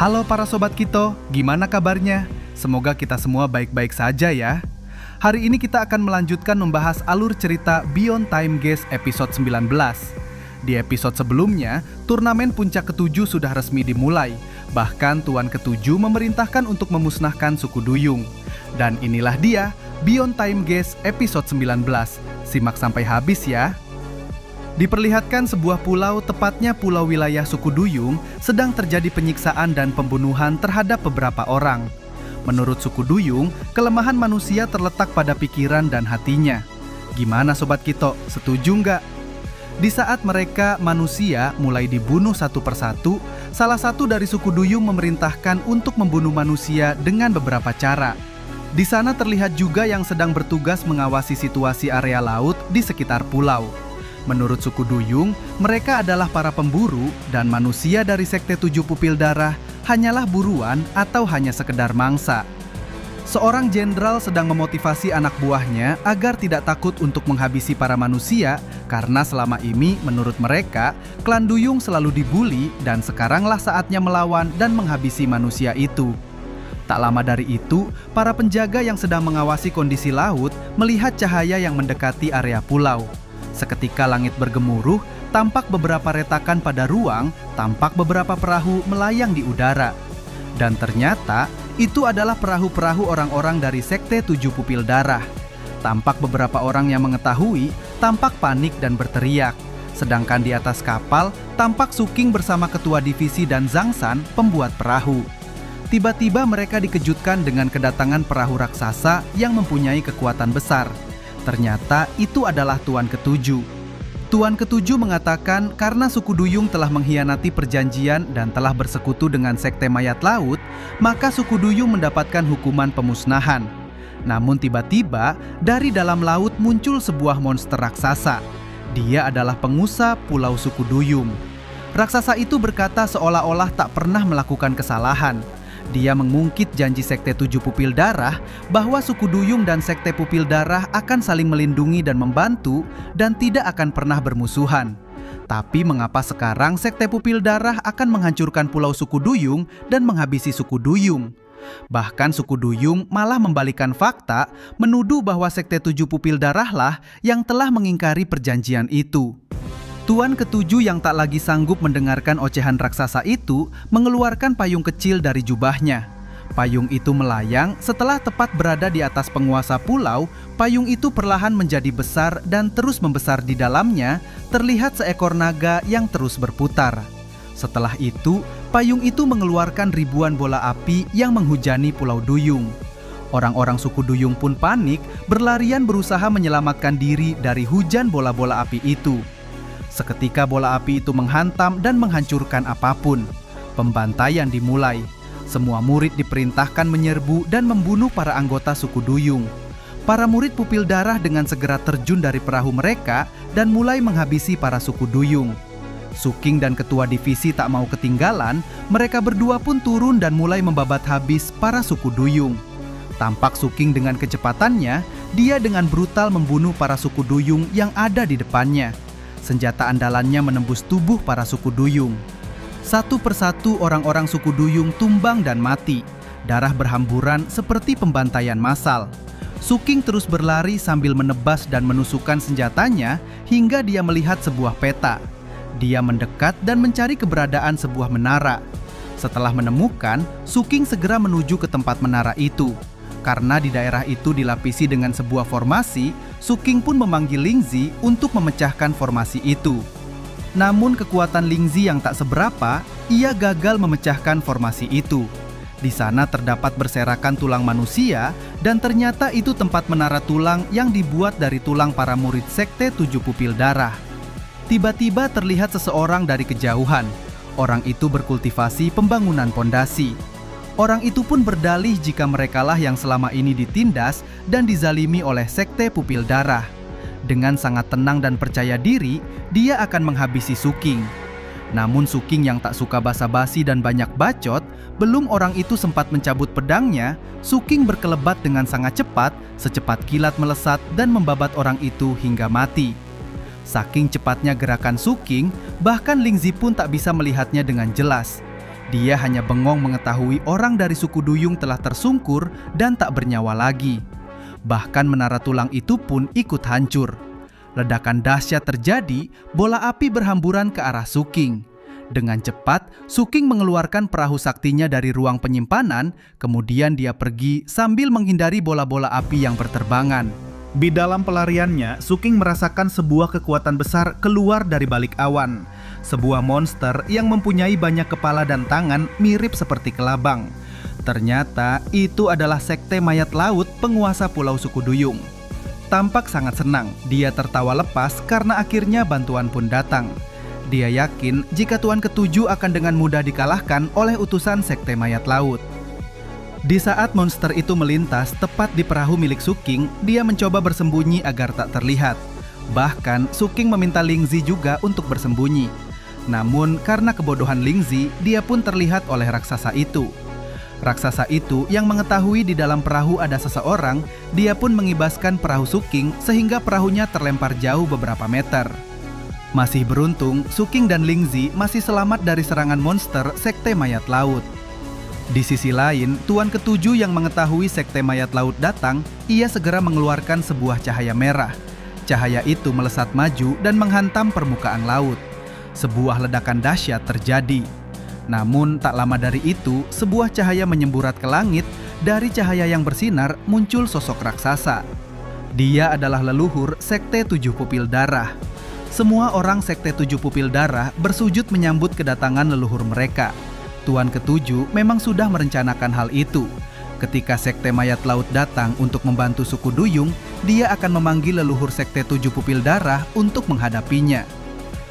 Halo para Sobat Kito, gimana kabarnya? Semoga kita semua baik-baik saja ya. Hari ini kita akan melanjutkan membahas alur cerita Beyond Time Gate episode 19. Di episode sebelumnya, turnamen puncak ke-7 sudah resmi dimulai. Bahkan Tuan ke-7 memerintahkan untuk memusnahkan suku Duyung. Dan inilah dia, Beyond Time Gate episode 19. Simak sampai habis ya. Diperlihatkan sebuah pulau, tepatnya pulau wilayah suku Duyung, sedang terjadi penyiksaan dan pembunuhan terhadap beberapa orang. Menurut suku Duyung, kelemahan manusia terletak pada pikiran dan hatinya. Gimana Sobat Kito, setuju nggak? Di saat mereka, manusia, mulai dibunuh satu persatu, salah satu dari suku Duyung memerintahkan untuk membunuh manusia dengan beberapa cara. Di sana terlihat juga yang sedang bertugas mengawasi situasi area laut di sekitar pulau. Menurut suku Duyung, mereka adalah para pemburu dan manusia dari Sekte 7 Pupil Darah hanyalah buruan atau hanya sekedar mangsa. Seorang jenderal sedang memotivasi anak buahnya agar tidak takut untuk menghabisi para manusia karena selama ini menurut mereka, klan Duyung selalu dibuli dan sekaranglah saatnya melawan dan menghabisi manusia itu. Tak lama dari itu, para penjaga yang sedang mengawasi kondisi laut melihat cahaya yang mendekati area pulau. Seketika langit bergemuruh, tampak beberapa retakan pada ruang, tampak beberapa perahu melayang di udara. Dan ternyata, itu adalah perahu-perahu orang-orang dari Sekte 7 Pupil Darah. Tampak beberapa orang yang mengetahui, tampak panik dan berteriak. Sedangkan di atas kapal, tampak Suking bersama ketua divisi dan Zhangsan, pembuat perahu. Tiba-tiba mereka dikejutkan dengan kedatangan perahu raksasa yang mempunyai kekuatan besar. Ternyata itu adalah Tuan ke-7. Tuan ke-7 mengatakan karena suku Duyung telah mengkhianati perjanjian dan telah bersekutu dengan Sekte Mayat Laut, maka suku Duyung mendapatkan hukuman pemusnahan. Namun tiba-tiba, dari dalam laut muncul sebuah monster raksasa. Dia adalah penguasa Pulau Suku Duyung. Raksasa itu berkata seolah-olah tak pernah melakukan kesalahan. Dia mengungkit janji Sekte 7 Pupil Darah bahwa suku Duyung dan Sekte Pupil Darah akan saling melindungi dan membantu dan tidak akan pernah bermusuhan. Tapi mengapa sekarang Sekte Pupil Darah akan menghancurkan pulau suku Duyung dan menghabisi suku Duyung? Bahkan suku Duyung malah membalikan fakta, menuduh bahwa Sekte 7 Pupil Darah lah yang telah mengingkari perjanjian itu. Tuan ke-7 yang tak lagi sanggup mendengarkan ocehan raksasa itu mengeluarkan payung kecil dari jubahnya. Payung itu melayang setelah tepat berada di atas penguasa pulau. Payung itu perlahan menjadi besar dan terus membesar di dalamnya terlihat seekor naga yang terus berputar. Setelah itu, payung itu mengeluarkan ribuan bola api yang menghujani Pulau Duyung. Orang-orang suku Duyung pun panik, berlarian berusaha menyelamatkan diri dari hujan bola-bola api itu. Seketika bola api itu menghantam dan menghancurkan apapun. Pembantaian dimulai. Semua murid diperintahkan menyerbu dan membunuh para anggota suku Duyung. Para murid Pupil Darah dengan segera terjun dari perahu mereka dan mulai menghabisi para suku Duyung. Suking dan ketua divisi tak mau ketinggalan, mereka berdua pun turun dan mulai membabat habis para suku Duyung. Tampak Suking dengan kecepatannya, dia dengan brutal membunuh para suku Duyung yang ada di depannya. Senjata andalannya menembus tubuh para suku Duyung. Satu persatu orang-orang suku Duyung tumbang dan mati. Darah berhamburan seperti pembantaian massal. Suking terus berlari sambil menebas dan menusukkan senjatanya hingga dia melihat sebuah peta. Dia mendekat dan mencari keberadaan sebuah menara. Setelah menemukan, Suking segera menuju ke tempat menara itu. Karena di daerah itu dilapisi dengan sebuah formasi, Suking pun memanggil Lingzi untuk memecahkan formasi itu. Namun kekuatan Lingzi yang tak seberapa, ia gagal memecahkan formasi itu. Di sana terdapat berserakan tulang manusia dan ternyata itu tempat menara tulang yang dibuat dari tulang para murid Sekte 7 Pupil Darah. Tiba-tiba terlihat seseorang dari kejauhan. Orang itu berkultivasi pembangunan pondasi. Orang itu pun berdalih jika merekalah yang selama ini ditindas dan dizalimi oleh Sekte Pupil Darah. Dengan sangat tenang dan percaya diri, dia akan menghabisi Suking. Namun Suking yang tak suka basa-basi dan banyak bacot, belum orang itu sempat mencabut pedangnya, Suking berkelebat dengan sangat cepat, secepat kilat melesat dan membabat orang itu hingga mati. Saking cepatnya gerakan Suking, bahkan Lingzi pun tak bisa melihatnya dengan jelas. Dia hanya bengong mengetahui orang dari suku Duyung telah tersungkur dan tak bernyawa lagi. Bahkan menara tulang itu pun ikut hancur. Ledakan dahsyat terjadi, bola api berhamburan ke arah Suking. Dengan cepat, Suking mengeluarkan perahu saktinya dari ruang penyimpanan, kemudian dia pergi sambil menghindari bola-bola api yang berterbangan. Di dalam pelariannya, Suking merasakan sebuah kekuatan besar keluar dari balik awan. Sebuah monster yang mempunyai banyak kepala dan tangan mirip seperti kelabang. Ternyata itu adalah sekte mayat laut penguasa Pulau Suku Duyung. Tampak sangat senang, dia tertawa lepas karena akhirnya bantuan pun datang. Dia yakin jika Tuan Ketujuh akan dengan mudah dikalahkan oleh utusan sekte mayat laut. Di saat monster itu melintas tepat di perahu milik Suking, dia mencoba bersembunyi agar tak terlihat. Bahkan Suking meminta Lingzi juga untuk bersembunyi. Namun karena kebodohan Lingzi, dia pun terlihat oleh raksasa itu. Raksasa itu yang mengetahui di dalam perahu ada seseorang, dia pun mengibaskan perahu Suking sehingga perahunya terlempar jauh beberapa meter. Masih beruntung, Suking dan Lingzi masih selamat dari serangan monster sekte mayat laut. Di sisi lain, Tuan Ketujuh yang mengetahui sekte mayat laut datang, ia segera mengeluarkan sebuah cahaya merah. Cahaya itu melesat maju dan menghantam permukaan laut. Sebuah ledakan dahsyat terjadi. Namun tak lama dari itu, sebuah cahaya menyemburat ke langit. Dari cahaya yang bersinar muncul sosok raksasa. Dia adalah leluhur sekte Tujuh Pupil Darah. Semua orang sekte Tujuh Pupil Darah bersujud menyambut kedatangan leluhur mereka. Tuan Ketujuh memang sudah merencanakan hal itu. Ketika sekte mayat laut datang untuk membantu suku Duyung, dia akan memanggil leluhur sekte Tujuh Pupil Darah untuk menghadapinya.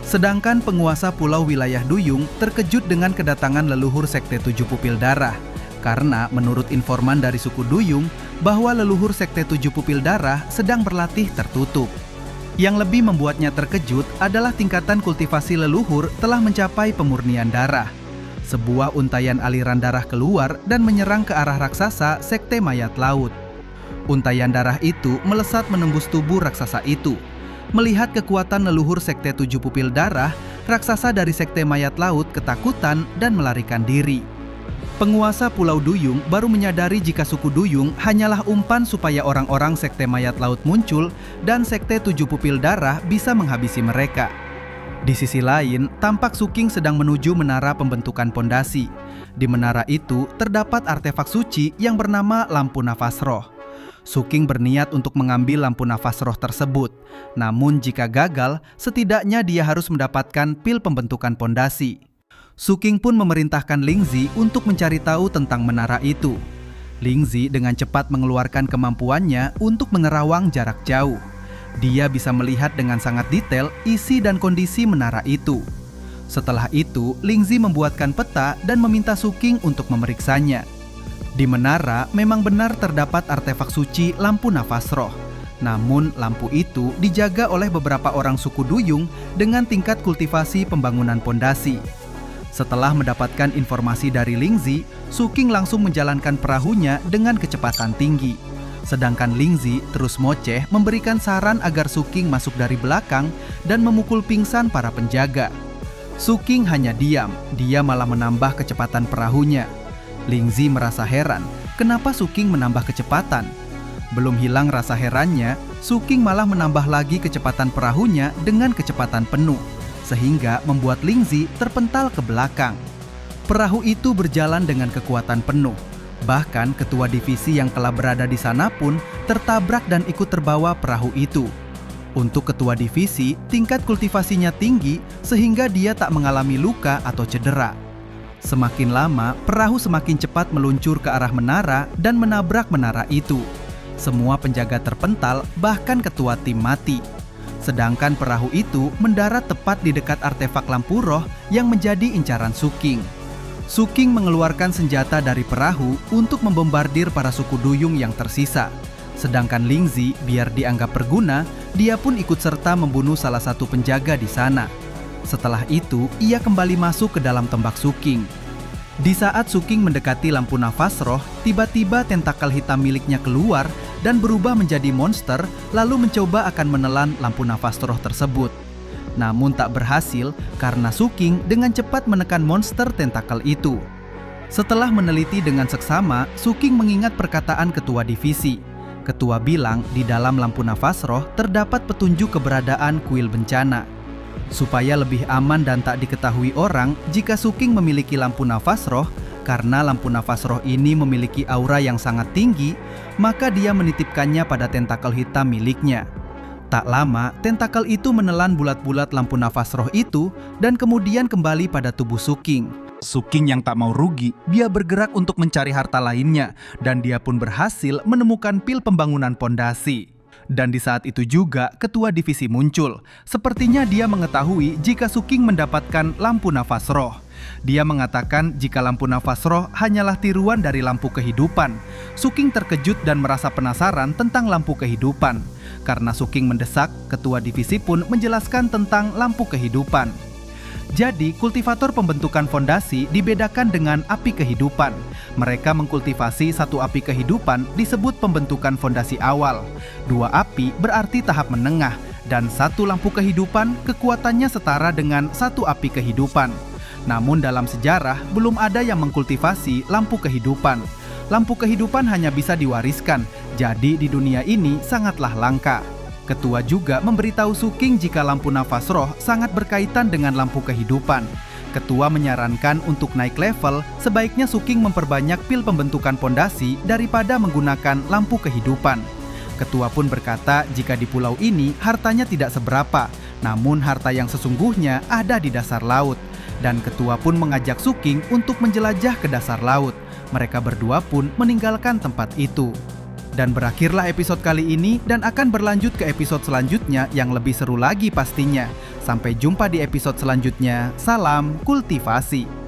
Sedangkan penguasa pulau wilayah Duyung terkejut dengan kedatangan leluhur sekte Tujuh Pupil Darah. Karena menurut informan dari suku Duyung, bahwa leluhur sekte Tujuh Pupil Darah sedang berlatih tertutup. Yang lebih membuatnya terkejut adalah tingkatan kultivasi leluhur telah mencapai pemurnian darah. Sebuah untayan aliran darah keluar dan menyerang ke arah raksasa sekte mayat laut. Untayan darah itu melesat menembus tubuh raksasa itu. Melihat kekuatan leluhur sekte Tujuh Pupil Darah, raksasa dari sekte mayat laut ketakutan dan melarikan diri. Penguasa Pulau Duyung baru menyadari jika suku Duyung hanyalah umpan supaya orang-orang sekte mayat laut muncul dan sekte Tujuh Pupil Darah bisa menghabisi mereka. Di sisi lain, tampak Suking sedang menuju menara pembentukan pondasi. Di menara itu terdapat artefak suci yang bernama lampu nafas roh. Suking berniat untuk mengambil lampu nafas roh tersebut. Namun jika gagal, setidaknya dia harus mendapatkan pil pembentukan pondasi. Suking pun memerintahkan Lingzi untuk mencari tahu tentang menara itu. Lingzi dengan cepat mengeluarkan kemampuannya untuk menerawang jarak jauh. Dia bisa melihat dengan sangat detail isi dan kondisi menara itu. Setelah itu, Lingzi membuatkan peta dan meminta Suking untuk memeriksanya. Di menara memang benar terdapat artefak suci lampu nafas roh. Namun lampu itu dijaga oleh beberapa orang suku Duyung dengan tingkat kultivasi pembangunan pondasi. Setelah mendapatkan informasi dari Lingzi, Suking langsung menjalankan perahunya dengan kecepatan tinggi. Sedangkan Lingzi terus moceh memberikan saran agar Suking masuk dari belakang dan memukul pingsan para penjaga. Suking hanya diam, dia malah menambah kecepatan perahunya. Lingzi merasa heran, kenapa Suking menambah kecepatan? Belum hilang rasa herannya, Suking malah menambah lagi kecepatan perahunya dengan kecepatan penuh, sehingga membuat Lingzi terpental ke belakang. Perahu itu berjalan dengan kekuatan penuh. Bahkan ketua divisi yang telah berada di sana pun tertabrak dan ikut terbawa perahu itu. Untuk ketua divisi, tingkat kultivasinya tinggi sehingga dia tak mengalami luka atau cedera. Semakin lama, perahu semakin cepat meluncur ke arah menara dan menabrak menara itu. Semua penjaga terpental, bahkan ketua tim mati. Sedangkan perahu itu mendarat tepat di dekat artefak lampu roh yang menjadi incaran Suking. Suking mengeluarkan senjata dari perahu untuk membombardir para suku Duyung yang tersisa. Sedangkan Lingzi, biar dianggap berguna, dia pun ikut serta membunuh salah satu penjaga di sana. Setelah itu, ia kembali masuk ke dalam tembak Suking. Di saat Suking mendekati lampu nafas roh, tiba-tiba tentakel hitam miliknya keluar dan berubah menjadi monster, lalu mencoba akan menelan lampu nafas roh tersebut. Namun tak berhasil karena Suking dengan cepat menekan monster tentakel itu. Setelah meneliti dengan seksama, Suking mengingat perkataan ketua divisi. Ketua bilang di dalam lampu nafas roh terdapat petunjuk keberadaan kuil bencana. Supaya lebih aman dan tak diketahui orang jika Suking memiliki lampu nafas roh, karena lampu nafas roh ini memiliki aura yang sangat tinggi, maka dia menitipkannya pada tentakel hitam miliknya. Tak lama, tentakel itu menelan bulat-bulat lampu nafas roh itu dan kemudian kembali pada tubuh Suking. Suking yang tak mau rugi, dia bergerak untuk mencari harta lainnya dan dia pun berhasil menemukan pil pembangunan pondasi. Dan di saat itu juga ketua divisi muncul. Sepertinya dia mengetahui jika Suking mendapatkan lampu nafas roh. Dia mengatakan jika lampu nafas roh hanyalah tiruan dari lampu kehidupan. Suking terkejut dan merasa penasaran tentang lampu kehidupan. Karena Suking mendesak, ketua divisi pun menjelaskan tentang lampu kehidupan. Jadi, kultivator pembentukan fondasi dibedakan dengan api kehidupan. Mereka mengkultivasi satu api kehidupan disebut pembentukan fondasi awal. Dua api berarti tahap menengah, dan satu lampu kehidupan kekuatannya setara dengan satu api kehidupan. Namun dalam sejarah, belum ada yang mengkultivasi lampu kehidupan. Lampu kehidupan hanya bisa diwariskan, jadi di dunia ini sangatlah langka. Ketua juga memberitahu Suking jika lampu nafas roh sangat berkaitan dengan lampu kehidupan. Ketua menyarankan untuk naik level, sebaiknya Suking memperbanyak pil pembentukan pondasi daripada menggunakan lampu kehidupan. Ketua pun berkata jika di pulau ini hartanya tidak seberapa, namun harta yang sesungguhnya ada di dasar laut. Dan ketua pun mengajak Suking untuk menjelajah ke dasar laut. Mereka berdua pun meninggalkan tempat itu. Dan berakhirlah episode kali ini dan akan berlanjut ke episode selanjutnya yang lebih seru lagi pastinya. Sampai jumpa di episode selanjutnya. Salam kultivasi.